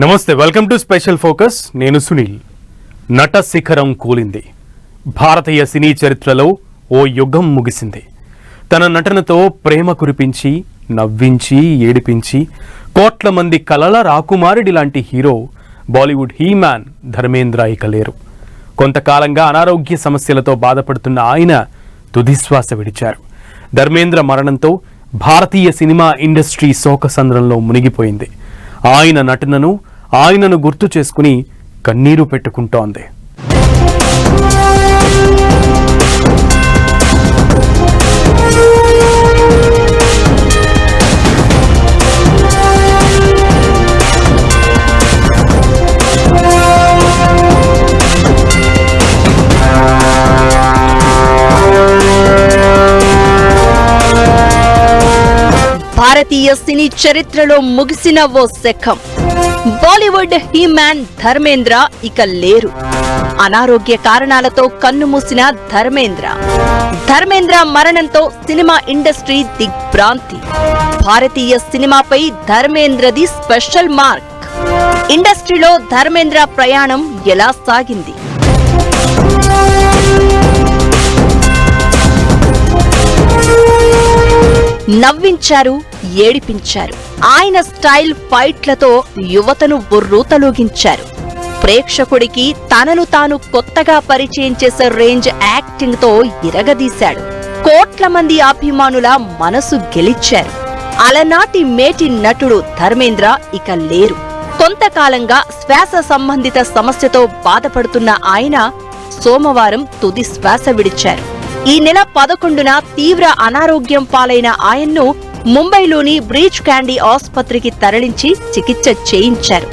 నమస్తే, welcome to special focus. నేను సునీల్. నట శిఖరం కూలింది. భారతీయ సినీ చరిత్రలో ఓ యుగం ముగిసింది. తన నటనతో ప్రేమ కురిపించి, నవ్వించి, ఏడిపించి కోట్ల మంది కలల రాకుమారుడి లాంటి హీరో బాలీవుడ్ హీమ్యాన్ ధర్మేంద్ర ఇక లేరు. కొంతకాలంగా అనారోగ్య సమస్యలతో బాధపడుతున్న ఆయన తుదిశ్వాస విడిచారు. ధర్మేంద్ర మరణంతో భారతీయ సినిమా ఇండస్ట్రీ శోకసంద్రంలో మునిగిపోయింది. ఆయనను గుర్తు చేసుకుని కన్నీరు పెట్టుకుంటోంది. భారతీయ సినీ చరిత్రలో ముగిసిన ఓ శకం. బాలీవుడ్ హీమ్యాన్ ధర్మేంద్ర ఇక లేరు. అనారోగ్య కారణాలతో కన్నుమూసిన ధర్మేంద్ర మరణంతో సినిమా ఇండస్ట్రీ దిగ్భ్రాంతి. భారతీయ సినిమాపై ధర్మేంద్రది స్పెషల్ మార్క్. ఇండస్ట్రీలో ధర్మేంద్ర ప్రయాణం ఎలా సాగింది? నవ్వించారు, ఏడిపించారు. ఆయన స్టైల్ ఫైట్లతో యువతను బుర్రూతలూగించారు. ప్రేక్షకుడికి తనను తాను కొత్తగా పరిచయం చేసే రేంజ్ యాక్టింగ్ తో ఇరగదీశాడు. కోట్ల మంది అభిమానుల మనసు గెలిచారు. అలనాటి మేటి నటుడు ధర్మేంద్ర ఇక లేరు. కొంతకాలంగా శ్వాస సంబంధిత సమస్యతో బాధపడుతున్న ఆయన సోమవారం తుది శ్వాస విడిచారు. ఈ నెల 11న తీవ్ర అనారోగ్యం పాలైన ఆయన్ను ముంబైలోని బ్రీచ్ క్యాండీ ఆసుపత్రికి తరలించి చికిత్స చేయించారు.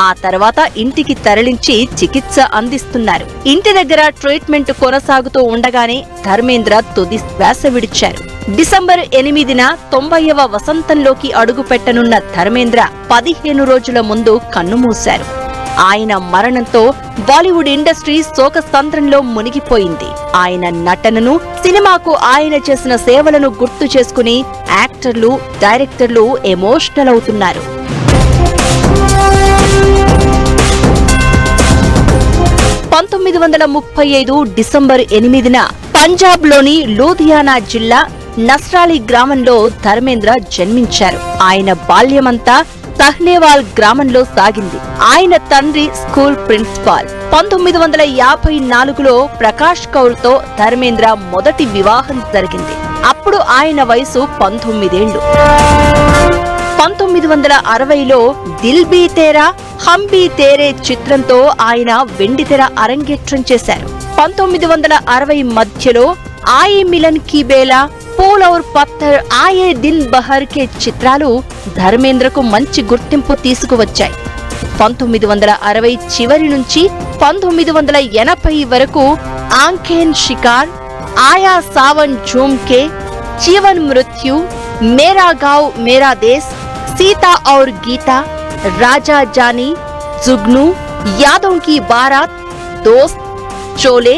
ఆ తర్వాత ఇంటికి తరలించి చికిత్స అందిస్తున్నారు. ఇంటి దగ్గర ట్రీట్మెంట్ కొనసాగుతూ ఉండగానే ధర్మేంద్ర తుది శ్వాస విడిచారు. డిసెంబర్ 8న 90వ వసంతంలోకి అడుగుపెట్టనున్న ధర్మేంద్ర 15 రోజుల ముందు కన్నుమూశారు. ఆయన మరణంతో బాలీవుడ్ ఇండస్ట్రీ శోకసంద్రంలో మునిగిపోయింది. ఆయన నటనను, సినిమాకు ఆయన చేసిన సేవలను గుర్తు చేసుకుని యాక్టర్లు, డైరెక్టర్లు ఎమోషనల్ అవుతున్నారు. డిసెంబర్ 8న పంజాబ్లోని లూధియానా జిల్లా నస్రాలి గ్రామంలో ధర్మేంద్ర జన్మించారు. ఆయన బాల్యమంతా తహ్నేవాల్ గ్రామంలో సాగింది. ఆయన తండ్రి స్కూల్ ప్రిన్సిపాల్. 1954లో ప్రకాష్ కౌర్ తో ధర్మేంద్ర మొదటి వివాహం జరిగింది. అప్పుడు ఆయన వయసు 19 ఏళ్లు. 1960లో Dil be Tera hum be తేరే చిత్రంతో ఆయన వెండితెర అరంగేట్రం చేశారు. 1960 మధ్యలో ఆయే మిలన్ కీ బేలా, పూల్ ఔర్ పత్తర్, ఆయే దిన్ బహర్ కే చిత్రాలు ధర్మేంద్రకు మంచి గుర్తింపు తీసుకువచ్చాయి. 1960 చివరి నుంచి 1980 వరకు ఆంఖేన్ షికార్, ఆయా సావన్ ఝూమ్కే, జీవన్ మృత్యు, మేరా గావ్ మేరా దేశ్, సీతా ఔర్ గీతా, రాజా జానీ, జుగ్ను, యాదవ్ కీ బారాత్, దోస్త్, చోలే,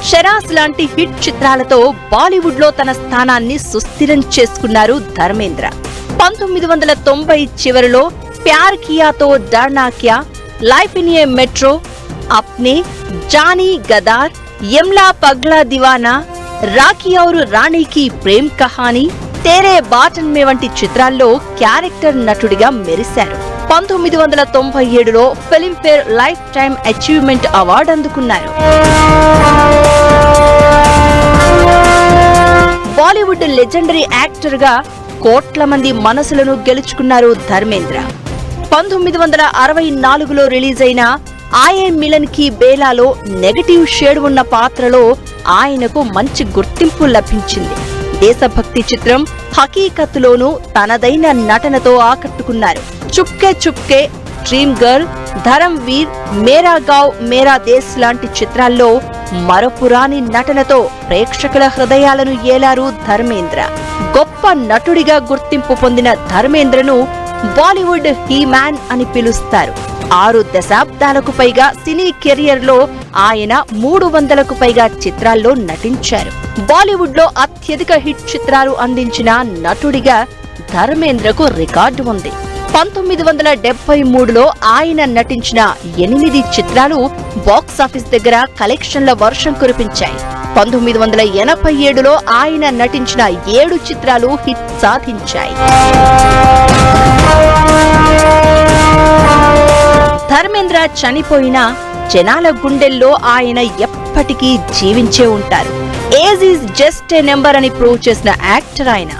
షరాస్ లాంటి హిట్ చిత్రాలతో బాలీవుడ్ లో తన స్థానాన్ని సుస్థిరం చేసుకున్నారు ధర్మేంద్ర. 1990 చివరిలో ప్యార్ Kiya To Darna Kya, life in a metro, Apne, Johnny Gaddar, Yamla Pagla Deewana, Rocky Aur Rani Ki Prem Kahani, తేరే బాటన్ మే వంటి చిత్రాల్లో క్యారెక్టర్ నటుడిగా మెరిశారు. 1997లో Filmfare lifetime achievement award అందుకున్నారు. బాలీవుడ్ లెజెండరీ యాక్టర్ గా కోట్ల మంది మనసులను గెలుచుకున్నారు ధర్మేంద్ర. 1964లో రిలీజ్ అయిన ఆయే మిలన్ కీ బేలాలో నెగటివ్ షేడ్ ఉన్న పాత్రలో ఆయనకు మంచి గుర్తింపు లభించింది. దేశభక్తి చిత్రం హకీకత్లోనూ తనదైన నటనతో ఆకట్టుకున్నారు. చుప్కే చుప్కే, డ్రీమ్ గర్ల్, ధరమ్వీర్, మేరా గావ్ మేరా దేశ్ లాంటి చిత్రాల్లో మరపురాని నటనతో ప్రేక్షకుల హృదయాలను ఏలారు ధర్మేంద్ర. గొప్ప నటుడిగా గుర్తింపు పొందిన ధర్మేంద్రను బాలీవుడ్ హీమ్యాన్ అని పిలుస్తారు. 6 దశాబ్దాలకు పైగా సినీ కెరియర్ లో ఆయన 300కు పైగా చిత్రాల్లో నటించారు. బాలీవుడ్ లో అత్యధిక హిట్ చిత్రాలు అందించిన నటుడిగా ధర్మేంద్రకు రికార్డు ఉంది. 1973లో ఆయన నటించిన 8 చిత్రాలు బాక్సాఫీస్ దగ్గర కలెక్షన్ల వర్షం కురిపించాయి. 1987లో ఆయన నటించిన 7 చిత్రాలు హిట్ సాధించాయి. ధర్మేంద్ర చనిపోయినా జనాల గుండెల్లో ఆయన ఎప్పటికీ జీవించే ఉంటారు. Age is just a number అని ప్రూవ్ చేసిన యాక్టర్ ఆయన.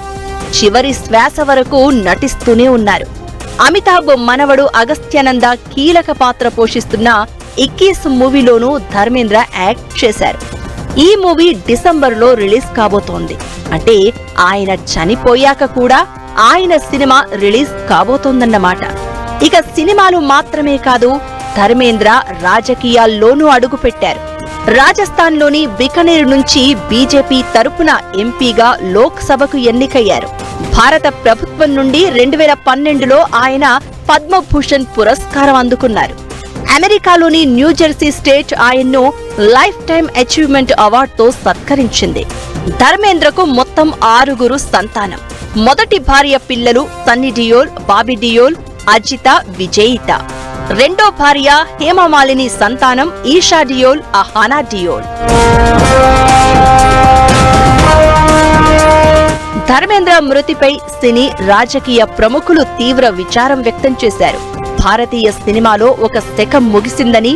చివరి శ్వాస వరకు నటిస్తూనే ఉన్నారు. అమితాబ్ మనవడు అగస్త్యానంద కీలక పాత్ర పోషిస్తున్న 21 మూవీలోనూ ధర్మేంద్ర యాక్ట్ చేశారు. ఈ మూవీ డిసెంబర్లో రిలీజ్ కాబోతోంది. అంటే ఆయన చనిపోయాక కూడా ఆయన సినిమా రిలీజ్ కాబోతోందన్నమాట. ఇక సినిమాలు మాత్రమే కాదు, ధర్మేంద్ర రాజకీయాల్లోనూ అడుగుపెట్టారు. రాజస్థాన్లోని బికనేర్ నుంచి బీజేపీ తరపున ఎంపీగా లోక్సభకు ఎన్నికయ్యారు. భారత ప్రభుత్వం నుండి 2012లో ఆయన పద్మభూషణ్ పురస్కారం అందుకున్నారు. అమెరికాలోని న్యూజెర్సీ స్టేట్ ఆయన్ను లైఫ్ టైమ్ అచీవ్మెంట్ అవార్డుతో సత్కరించింది. ధర్మేంద్రకు మొత్తం 6 సంతానం. మొదటి భార్య పిల్లలు సన్నీ డియోల్, బాబీ డియోల్, అజిత, విజయిత. రెండో భార్య హేమమాలిని సంతానం ఈషా డియోల్, అహానా డియోల్. ధర్మేంద్ర మృతిపై సినీ రాజకీయ ప్రముఖులు తీవ్ర విచారం వ్యక్తం చేశారు. భారతీయ సినిమాలో ఒక శకం ముగిసిందని,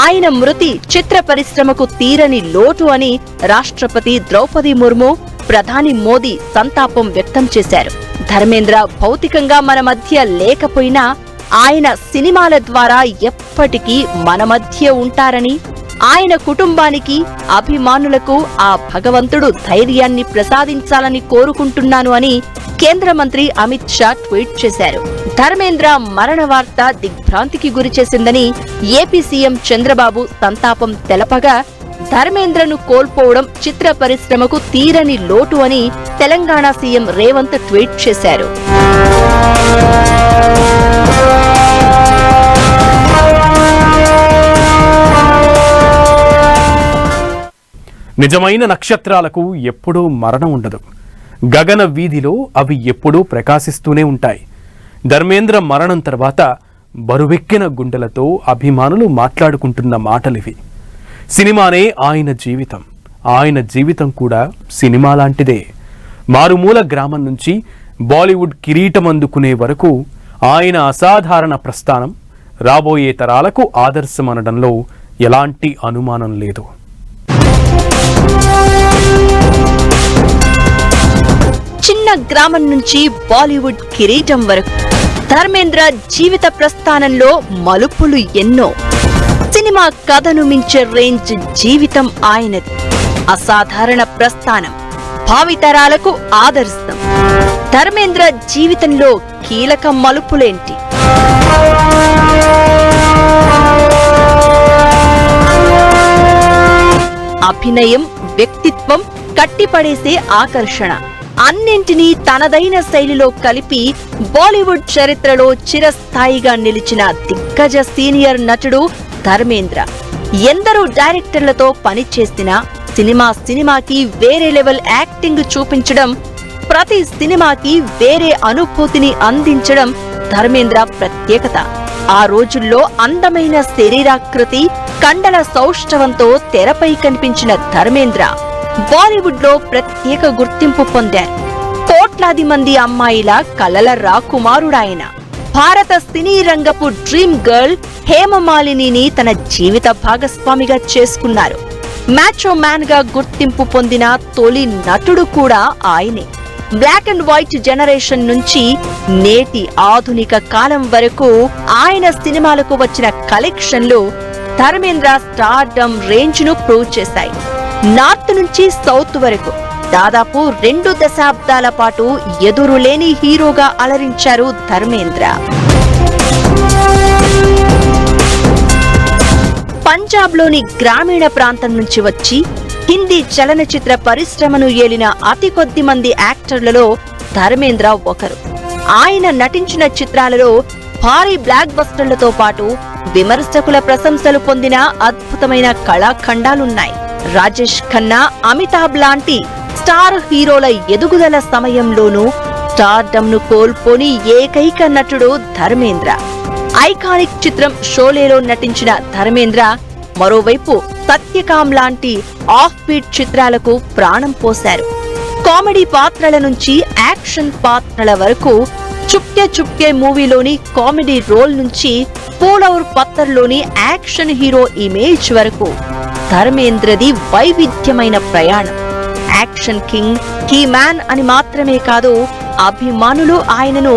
ఆయన మృతి చిత్ర పరిశ్రమకు తీరని లోటు అని రాష్ట్రపతి ద్రౌపది ముర్ము, ప్రధాని మోదీ సంతాపం వ్యక్తం చేశారు. ధర్మేంద్ర భౌతికంగా మన మధ్య లేకపోయినా ఆయన సినిమాల ద్వారా ఎప్పటికీ మన మధ్య ఉంటారని, ఆయన కుటుంబానికి, అభిమానులకు ఆ భగవంతుడు ధైర్యాన్ని ప్రసాదించాలని కోరుకుంటున్నాను అని కేంద్ర మంత్రి అమిత్ షా ట్వీట్ చేశారు. ధర్మేంద్ర మరణ వార్త దిగ్భ్రాంతికి గురిచేసిందని ఏపీ సీఎం చంద్రబాబు సంతాపం తెలపగా, ధర్మేంద్రను కోల్పోవడం చిత్ర పరిశ్రమకు తీరని లోటు అని తెలంగాణ సీఎం రేవంత్ ట్వీట్ చేశారు. నిజమైన నక్షత్రాలకు ఎప్పుడూ మరణం ఉండదు. గగన వీధిలో అవి ఎప్పుడూ ప్రకాశిస్తూనే ఉంటాయి. ధర్మేంద్ర మరణం తర్వాత బరువెక్కిన గుండెలతో అభిమానులు మాట్లాడుకుంటున్న మాటలివి. సినిమానే ఆయన జీవితం, ఆయన జీవితం కూడా సినిమా లాంటిదే. మారుమూల గ్రామం నుంచి బాలీవుడ్ కిరీటం అందుకునే వరకు ఆయన అసాధారణ ప్రస్థానం రాబోయే తరాలకు ఆదర్శమనడంలో ఎలాంటి అనుమానం లేదు. చిన్న గ్రామం నుంచి బాలీవుడ్ కిరీటం వరకు ధర్మేంద్ర జీవిత ప్రస్థానంలో మలుపులు ఎన్నో. సినిమా కథను మించే రేంజ్ జీవితం ఆయనది. అసాధారణ ప్రస్థానం భావితరాలకు ఆదర్శం. ధర్మేంద్ర జీవితంలో కీలక మలుపులేంటి? అభినయం, వ్యక్తిత్వం, కట్టిపడేసే ఆకర్షణ అన్నింటినీ తనదైన శైలిలో కలిపి బాలీవుడ్ చరిత్రలో చిరస్థాయిగా నిలిచిన దిగ్గజ సీనియర్ నటుడు ధర్మేంద్ర. ఎందరో డైరెక్టర్లతో పనిచేసినా సినిమాకి వేరే లెవెల్ యాక్టింగ్ చూపించడం, ప్రతి సినిమాకి వేరే అనుభూతిని అందించడం ధర్మేంద్ర ప్రత్యేకత. ఆ రోజుల్లో అందమైన శరీరాకృతి, కండల సౌష్ఠవంతో తెరపై కనిపించిన ధర్మేంద్ర బాలీవుడ్ లో ప్రత్యేక గుర్తింపు పొందారు. కోట్లాది మంది అమ్మాయిల కలల రాకుమారుడాయన. భారత సినీ రంగపు డ్రీమ్ గర్ల్ హేమమాలినిని తన జీవిత భాగస్వామిగా చేసుకున్నారు. మ్యాచో మ్యాన్ గా గుర్తింపు పొందిన తొలి నటుడు కూడా ఆయనే. బ్లాక్ అండ్ వైట్ జనరేషన్ నుంచి నేటి ఆధునిక కాలం వరకు ఆయన సినిమాలకు వచ్చిన కలెక్షన్లు ధర్మేంద్ర స్టార్డమ్ రేంజ్ ను ప్రూవ్ చేశాయి. నార్త్ నుంచి సౌత్ వరకు దాదాపు 2 దశాబ్దాల పాటు ఎదురులేని హీరోగా అలరించారు ధర్మేంద్ర. పంజాబ్లోని గ్రామీణ ప్రాంతం నుంచి వచ్చి హిందీ చలనచిత్ర పరిశ్రమను ఏలిన అతి కొద్ది మంది యాక్టర్లలో ధర్మేంద్ర ఒకరు. ఆయన నటించిన చిత్రాలలో భారీ బ్లాక్ బస్టర్లతో పాటు విమర్శకుల ప్రశంసలు పొందిన అద్భుతమైన కళాఖండాలున్నాయి. రాజేష్ ఖన్నా, అమితాబ్ లాంటి స్టార్ హీరోల ఎదుగుదల సమయంలోనూ స్టార్డమ్ ను కోల్పోని ఏకైక నటుడు ధర్మేంద్ర. ఐకానిక్ చిత్రం షోలేలో నటించిన ధర్మేంద్ర మరోవైపు సత్యకామ్ లాంటి ఆఫ్ బీట్ చిత్రాలకు ప్రాణం పోశారు. కామెడీ పాత్రల నుంచి యాక్షన్ పాత్రల వరకు, చుప్కే చుప్కే మూవీలోని కామెడీ రోల్ నుంచి పూల్ ఔర్ పత్తర్లోని యాక్షన్ హీరో ఇమేజ్ వరకు ధర్మేంద్రది వైవిధ్యమైన ప్రయాణం. యాక్షన్ కింగ్, కీ మ్యాన్ అని మాత్రమే కాదు, అభిమానులు ఆయనను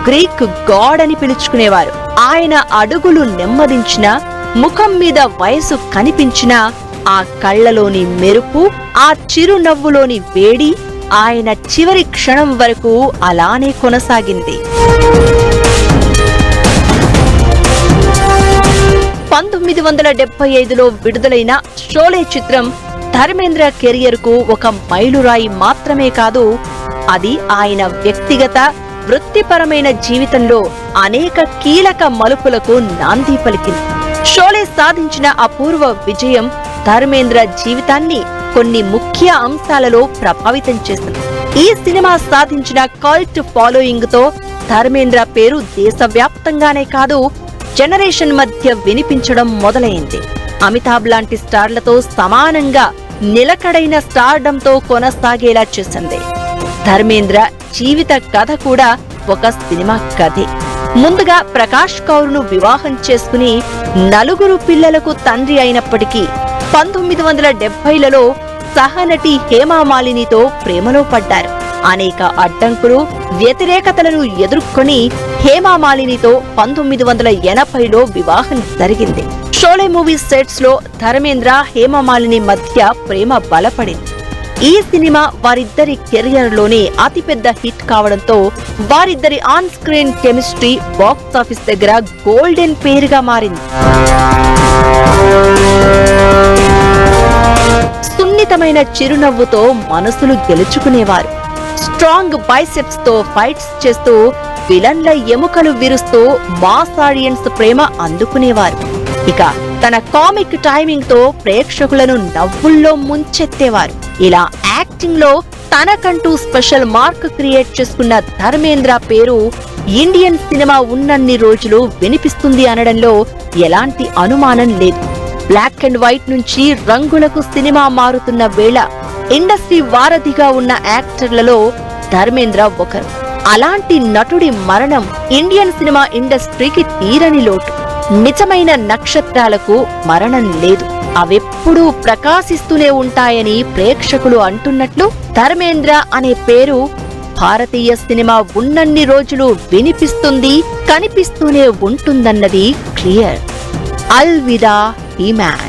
గ్రీక్ గాడ్ అని పిలుచుకునేవారు. ఆయన అడుగులు నెమ్మదించిన, ముఖం మీద వయసు కనిపించిన, ఆ కళ్లలోని మెరుపు, ఆ చిరునవ్వులోని వేడి ఆయన చివరి క్షణం వరకు అలానే కొనసాగింది. 1975లో విడుదలైన షోలే చిత్రం ధర్మేంద్ర కెరియర్ కు ఒక మైలురాయి మాత్రమే కాదు, అది ఆయన వ్యక్తిగత, వృత్తిపరమైన జీవితంలో అనేక కీలక మలుపులకు నాంది పలికింది. షోలే సాధించిన అపూర్వ విజయం ధర్మేంద్ర జీవితాన్ని కొన్ని ముఖ్య అంశాలలో ప్రభావితం చేసింది. ఈ సినిమా సాధించిన కల్ట్ ఫాలోయింగ్ తో ధర్మేంద్ర పేరు దేశవ్యాప్తంగానే కాదు, జనరేషన్ మధ్య వినిపించడం మొదలైంది. అమితాబ్ లాంటి స్టార్లతో సమానంగా నిలకడైన స్టార్డంతో కొనసాగేలా చేసింది. ధర్మేంద్ర జీవిత కథ కూడా ఒక సినిమా కథే. ముందుగా ప్రకాష్ కౌర్ను వివాహం చేసుకుని 4 పిల్లలకు తండ్రి అయినప్పటికీ 1970లలో సహనటి హేమామాలినితో ప్రేమలో పడ్డారు. అనేక అడ్డంకులు, వ్యతిరేకతలను ఎదుర్కొని హేమామాలినితో 1980లో వివాహం జరిగింది. షోలే మూవీ సెట్స్ లో ధర్మేంద్ర, హేమామాలిని మధ్య ప్రేమ బలపడింది. ఈ సినిమా వారిద్దరి కెరియర్ లోనే అతిపెద్ద హిట్ కావడంతో వారిద్దరి on screen chemistry box office దగ్గర గోల్డెన్ పేరుగా మారింది. సున్నితమైన చిరునవ్వుతో మనసులు గెలుచుకునేవారు. స్ట్రాంగ్ బైసెప్స్ తో ఫైట్స్ చేస్తూ, విలన్ల ఎముకలు విరుస్తూ మాస్ ఆడియన్స్ ప్రేమ అందుకునేవారు. ఇక తన కామిక్ టైమింగ్ తో ప్రేక్షకులను నవ్వుల్లో ముంచెత్తేవారు. ఇలా యాక్టింగ్ లో తనకంటూ స్పెషల్ మార్క్ క్రియేట్ చేసుకున్న ధర్మేంద్ర పేరు ఇండియన్ సినిమా ఉన్నన్ని రోజులు వినిపిస్తుంది అనడంలో ఎలాంటి అనుమానం లేదు. బ్లాక్ అండ్ వైట్ నుంచి రంగులకు సినిమా మారుతున్న వేళ ఇండస్ట్రీ వారధిగా ఉన్న యాక్టర్లలో ధర్మేంద్ర ఒకరు. అలాంటి నటుడి మరణం ఇండియన్ సినిమా ఇండస్ట్రీకి తీరని లోటు. నిజమైన నక్షత్రాలకు మరణం లేదు, అవెప్పుడూ ప్రకాశిస్తూనే ఉంటాయని ప్రేక్షకులు అంటున్నట్లు ధర్మేంద్ర అనే పేరు భారతీయ సినిమా ఉన్నన్ని రోజులు వినిపిస్తుంది, కనిపిస్తూనే ఉంటుందన్నది క్లియర్. అల్విదా ఈ మ్యాన్.